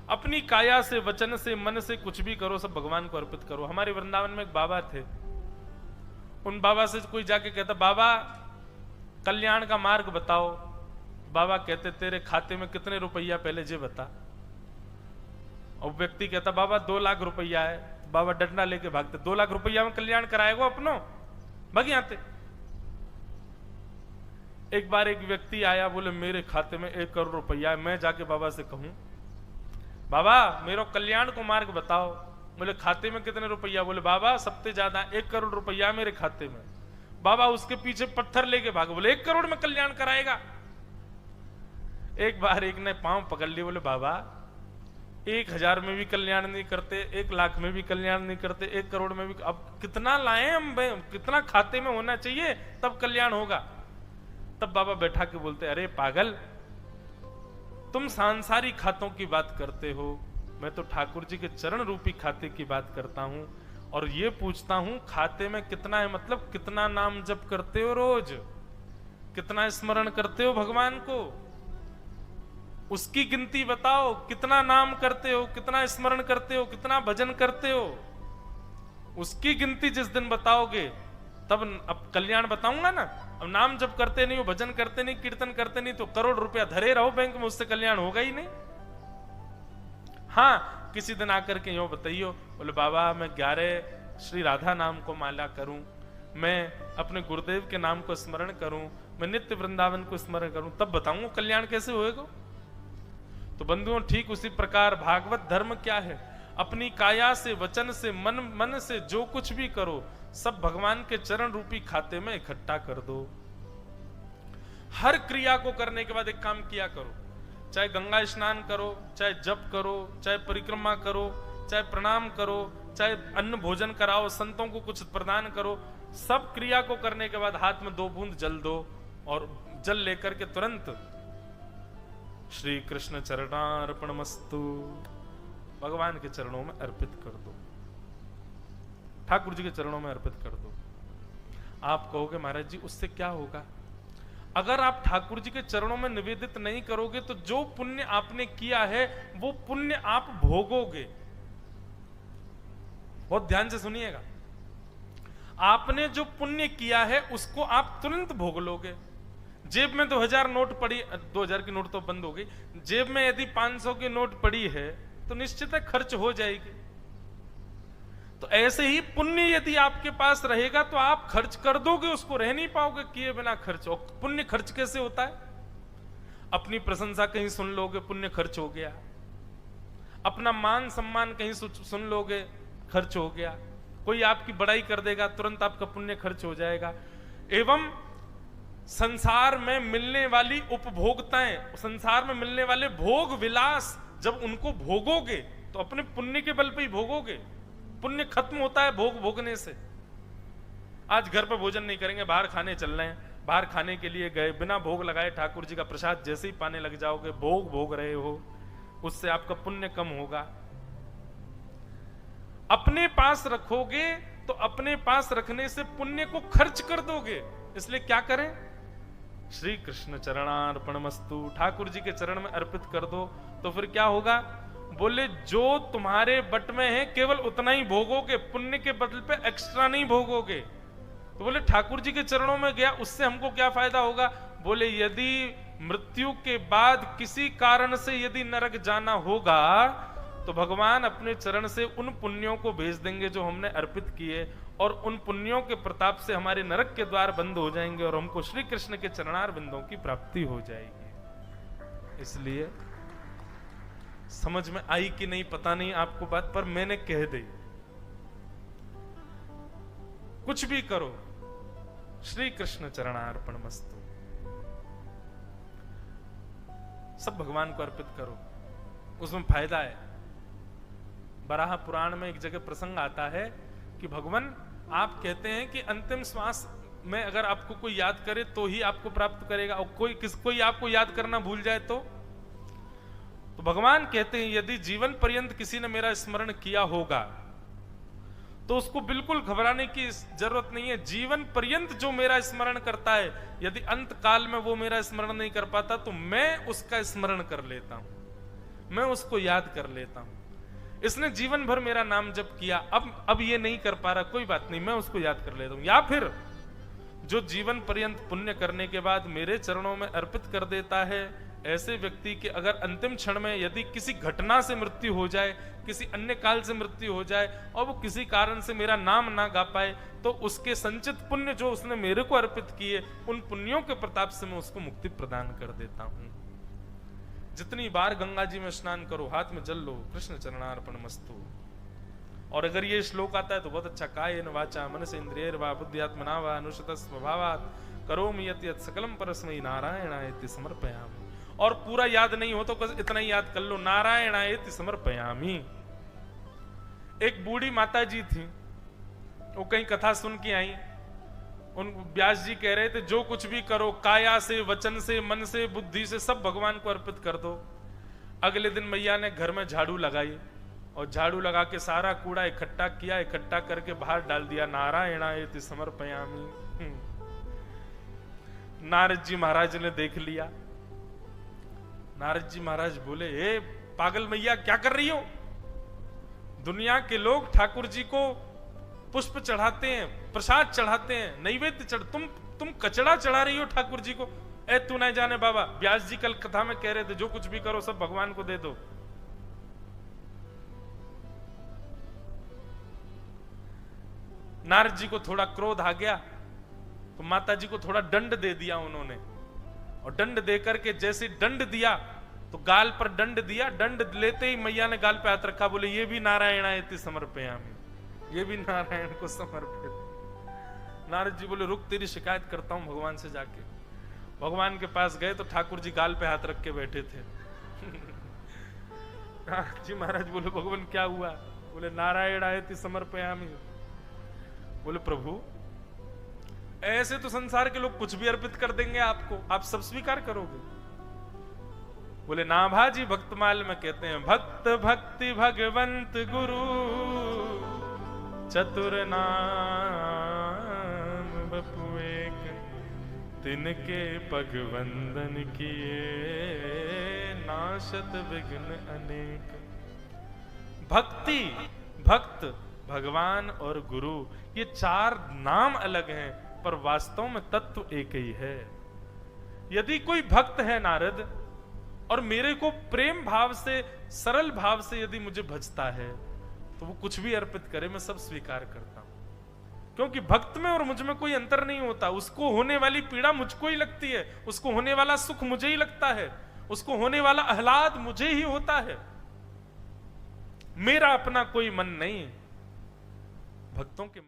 अपनी काया से, वचन से, मन से कुछ भी करो, सब भगवान को अर्पित करो। हमारे वृंदावन में एक बाबा थे, उन बाबा से कोई जाके कहता, बाबा कल्याण का मार्ग बताओ। बाबा कहते, तेरे खाते में कितने रुपया पहले जे बता। और व्यक्ति कहता, बाबा 2 लाख रुपया है। बाबा डंडा लेके भागते, 2 लाख रुपया में कल्याण कराएगा अपनो, भाग आते। एक बार एक व्यक्ति आया, बोले मेरे खाते में 1 करोड़ रुपया है, मैं जाके बाबा से कहूं, बाबा मेरे कल्याण को मार्ग बताओ। बोले खाते में कितने रुपया? बोले बाबा सबसे ज्यादा 1 करोड़ रुपया मेरे खाते में। बाबा उसके पीछे पत्थर लेके भागे, बोले 1 करोड़ में कल्याण कराएगा। एक बार एक ने पांव पकड़ लिए, बोले बाबा 1000 में भी कल्याण नहीं करते, 1 लाख में भी कल्याण नहीं करते, 1 करोड़ में भी। अब कितना लाए हम, कितना खाते में होना चाहिए तब कल्याण होगा? तब बाबा बैठा के बोलते, अरे पागल, तुम सांसारिक खातों की बात करते हो, मैं तो ठाकुर जी के चरण रूपी खाते की बात करता हूं। और ये पूछता हूं खाते में कितना है, मतलब कितना नाम जप करते हो रोज, कितना स्मरण करते हो भगवान को, उसकी गिनती बताओ। कितना नाम करते हो, कितना स्मरण करते हो, कितना भजन करते हो, उसकी गिनती जिस दिन बताओगे तब अब कल्याण बताऊंगा ना। अब नाम जब करते नहीं हो, भजन करते नहीं, कीर्तन करते नहीं, तो करोड़ रुपया धरे रहो बैंक में, उससे कल्याण होगा ही नहीं। हाँ, किसी दिन आकर के यूं बताइयो, बोले बाबा मैं 11 श्री राधा नाम को माला करूं, मैं अपने गुरुदेव के नाम को स्मरण करूं, मैं नित्य वृंदावन को स्मरण करूं, तब बताऊंगा कल्याण कैसे होएगा। तो बंधुओं, ठीक उसी प्रकार भागवत धर्म क्या है? अपनी काया से, वचन से, मन से जो कुछ भी करो, सब भगवान के चरण रूपी खाते में इकट्ठा कर दो। हर क्रिया को करने के बाद एक काम किया करो, चाहे गंगा स्नान करो, चाहे जप करो, चाहे परिक्रमा करो, चाहे प्रणाम करो, चाहे अन्न भोजन कराओ, संतों को कुछ प्रदान करो, सब क्रिया को करने के बाद हाथ में 2 बूंद जल दो और जल लेकर के तुरंत श्री कृष्ण चरणार्पणमस्तु भगवान के चरणों में अर्पित कर दो, ठाकुर जी के चरणों में अर्पित कर दो। आप कहोगे महाराज जी उससे क्या होगा? अगर आप ठाकुर जी के चरणों में निवेदित नहीं करोगे तो जो पुण्य आपने किया है वो पुण्य आप भोगोगे। बहुत ध्यान से सुनिएगा, आपने जो पुण्य किया है उसको आप तुरंत भोग लोगे। जेब में 2000 नोट पड़ी, 2000 की नोट तो बंद हो गई, जेब में यदि 500 की नोट पड़ी है तो निश्चित है खर्च हो जाएगी। तो ऐसे ही पुण्य यदि आपके पास रहेगा तो आप खर्च कर दोगे उसको, रह नहीं पाओगे किए बिना खर्च। और पुण्य खर्च कैसे होता है? अपनी प्रशंसा कहीं सुन लोगे, पुण्य खर्च हो गया। अपना मान सम्मान कहीं सुन लोगे, खर्च हो गया। कोई आपकी बड़ाई कर देगा, तुरंत आपका पुण्य खर्च हो जाएगा। एवं संसार में मिलने वाली उपभोक्ताएं, संसार में मिलने वाले भोग विलास, जब उनको भोगोगे तो अपने पुण्य के बल पे ही भोगोगे। पुण्य खत्म होता है भोग भोगने से। आज घर पर भोजन नहीं करेंगे, बाहर खाने चल रहे हैं, बाहर खाने के लिए गए, बिना भोग लगाए ठाकुर जी का प्रसाद जैसे ही पाने लग जाओगे, भोग भोग रहे हो, उससे आपका पुण्य कम होगा। अपने पास रखोगे तो अपने पास रखने से पुण्य को खर्च कर दोगे। इसलिए क्या करें? श्री कृष्ण चरणार्पणमस्तु, ठाकुर जी के चरण में अर्पित कर दो। तो फिर क्या होगा? बोले जो तुम्हारे बट में है केवल उतना ही भोगोगे, पुण्य के बदल पे एक्स्ट्रा नहीं भोगोगे। तो बोले ठाकुर जी के चरणों में गया, उससे हमको क्या फायदा होगा? बोले यदि मृत्यु के बाद किसी कारण से यदि नरक जाना होगा तो भगवान अपने चरण से उन पुण्यों को भेज देंगे जो हमने अर्पित किए, और उन पुण्यों के प्रताप से हमारे नरक के द्वार बंद हो जाएंगे और हमको श्री कृष्ण के चरणार बिंदों की प्राप्ति हो जाएगी। इसलिए समझ में आई कि नहीं पता नहीं आपको बात, पर मैंने कह दी, कुछ भी करो श्री कृष्ण चरणार्पणमस्तु, सब भगवान को अर्पित करो, उसमें फायदा है। बराह पुराण में एक जगह प्रसंग आता है कि भगवान आप कहते हैं कि अंतिम श्वास में अगर आपको कोई याद करे तो ही आपको प्राप्त करेगा, और कोई आपको याद करना भूल जाए तो भगवान कहते हैं यदि जीवन पर्यंत किसी ने मेरा स्मरण किया होगा तो उसको बिल्कुल घबराने की जरूरत नहीं है। जीवन पर्यंत जो मेरा स्मरण करता है, यदि अंत काल में वो मेरा स्मरण नहीं कर पाता तो मैं उसका स्मरण कर लेता हूं, मैं उसको याद कर लेता हूं। इसने जीवन भर मेरा नाम जप किया, अब ये नहीं कर पा रहा, कोई बात नहीं, मैं उसको याद कर लेता हूं। या फिर जो जीवन पर्यंत पुण्य करने के बाद मेरे चरणों में अर्पित कर देता है, ऐसे व्यक्ति के अगर अंतिम क्षण में यदि किसी घटना से मृत्यु हो जाए, किसी अन्य काल से मृत्यु हो जाए और वो किसी कारण से मेरा नाम ना गा पाए, तो उसके संचित पुण्य जो उसने मेरे को अर्पित किए, उन पुण्यों के प्रताप से मैं उसको मुक्ति प्रदान कर देता हूं। जितनी बार गंगा जी में स्नान करो, हाथ में जल लो, कृष्ण चरणार्पण मस्तु। और अगर ये श्लोक आता है तो बहुत अच्छा, कायेन वाचा मनस इंद्रियैर्वा बुद्ध्यात्मना वा अनुशत स्वभावात् करोमि यत् यत् सकलम परस्मै नारायणायति समर्पयामि। और पूरा याद नहीं हो तो इतना ही याद कर लो, नारायणायति समर्पयामि। एक बूढ़ी माता जी थी, वो कहीं कथा सुन के आई, उन व्यास जी कह रहे थे जो कुछ भी करो, काया से, वचन से, मन से, बुद्धि से, सब भगवान को अर्पित कर दो। अगले दिन मैया ने घर में झाड़ू लगाई और झाड़ू लगा के सारा कूड़ा इकट्ठा किया, इकट्ठा करके बाहर डाल दिया, नारायणायति समर्पयामि। नारद जी महाराज ने देख लिया। नारद जी महाराज बोले, हे पागल मैया, क्या कर रही हो? दुनिया के लोग ठाकुर जी को पुष्प चढ़ाते हैं, प्रसाद चढ़ाते हैं, नैवेद्य चढ़, तुम कचड़ा चढ़ा रही हो ठाकुर जी को। ए तू नहीं जाने बाबा, व्यास जी कल कथा में कह रहे थे जो कुछ भी करो सब भगवान को दे दो। नारद जी को थोड़ा क्रोध आ गया तो माता जी को थोड़ा दंड दे दिया उन्होंने, और दंड देकर के जैसे दंड दिया तो गाल पर दंड दिया, दंड लेते ही मैया ने गाल पे हाथ रखा, बोले ये भी नारायणायति समर्पयामि, ये भी नारायण को समर्पित। नारद जी बोले रुक, तेरी शिकायत करता हूं भगवान से जाके। भगवान के पास गए तो ठाकुर जी गाल पे हाथ रख के बैठे थे। नारद जी महाराज बोले भगवान क्या हुआ? बोले नारायणायति समर्पयामि। बोले प्रभु ऐसे तो संसार के लोग कुछ भी अर्पित कर देंगे आपको, आप सब स्वीकार करोगे? बोले नाभाजी भक्तमाल में कहते हैं, भक्त भक्ति भगवंत गुरु चतुर नाम बपु एक, तिनके पग वंदन किए नाशत विघ्न अनेक। भक्ति, भक्त, भगवान और गुरु, ये चार नाम अलग हैं पर वास्तव में तत्व एक ही है। यदि कोई भक्त है नारद और मेरे को प्रेम भाव से, सरल भाव से यदि मुझे भजता है तो वो कुछ भी अर्पित करे, मैं सब स्वीकार करता हूं। क्योंकि भक्त में और मुझ में कोई अंतर नहीं होता। उसको होने वाली पीड़ा मुझको ही लगती है, उसको होने वाला सुख मुझे ही लगता है, उसको होने वाला आह्लाद मुझे ही होता है। मेरा अपना कोई मन नहीं, भक्तों के